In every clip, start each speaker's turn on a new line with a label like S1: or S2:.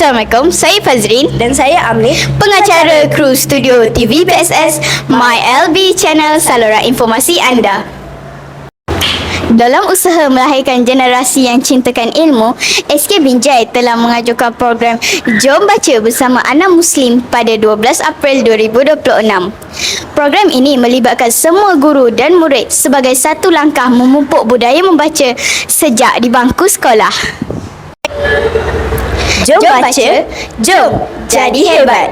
S1: Assalamualaikum, saya Fazrin
S2: dan saya Amni,
S1: pengacara kru studio TV PSS MyLB Channel, saluran informasi anda. Dalam usaha melahirkan generasi yang cintakan ilmu, SK Binjai telah mengajukan program Jom Baca bersama anak Muslim pada 12 April 2026. Program ini melibatkan semua guru dan murid sebagai satu langkah memupuk budaya membaca sejak di bangku sekolah. Jom baca, jom jadi hebat.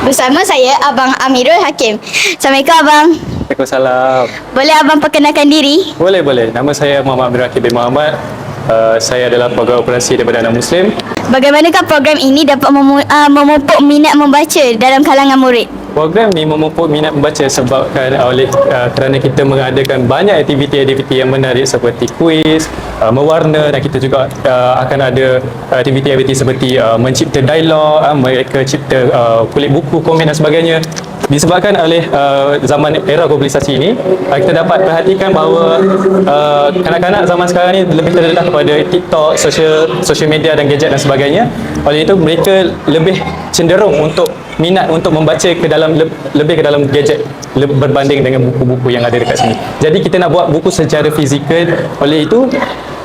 S1: Bersama saya Abang Amirul Hakim. Assalamualaikum Abang.
S3: Waalaikumsalam.
S1: Boleh Abang perkenalkan diri?
S3: Boleh. Nama saya Muhammad Amirul Hakim bin Muhammad. Saya adalah pegawai operasi daripada anak Muslim.
S1: Bagaimanakah program ini dapat memupuk minat membaca dalam kalangan murid?
S3: Program ini memupuk minat membaca sebabkan kerana kita mengadakan banyak aktiviti-aktiviti yang menarik seperti kuis, mewarna, dan kita juga akan ada aktiviti-aktiviti seperti mencipta dialog, mereka cipta kulit buku, komen dan sebagainya. Disebabkan oleh zaman era globalisasi ini, kita dapat perhatikan bahawa kanak-kanak zaman sekarang ni lebih terdedah kepada TikTok, social media dan gadget dan sebagainya. Oleh itu mereka lebih cenderung untuk minat untuk membaca lebih ke dalam gadget berbanding dengan buku-buku yang ada dekat sini. Jadi kita nak buat buku secara fizikal. Oleh itu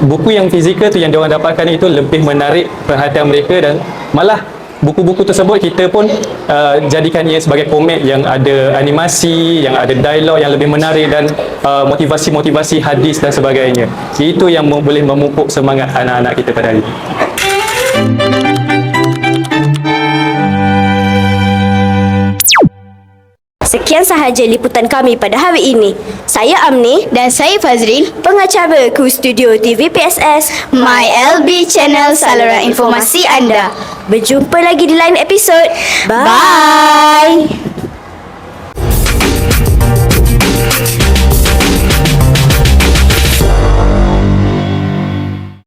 S3: buku yang fizikal tu yang diorang dapatkan itu lebih menarik perhatian mereka, dan malah buku-buku tersebut kita pun jadikan ia sebagai komik yang ada animasi, yang ada dialog yang lebih menarik, dan motivasi-motivasi hadis dan sebagainya. Itu yang boleh memupuk semangat anak-anak kita pada hari ini.
S2: Sekian sahaja liputan kami pada hari ini. Saya Amni
S1: dan saya Fazrin,
S2: pengacara kru studio TV PSS
S1: MyLB Channel, saluran informasi anda.
S2: Berjumpa lagi di lain episod. Bye.
S1: Bye.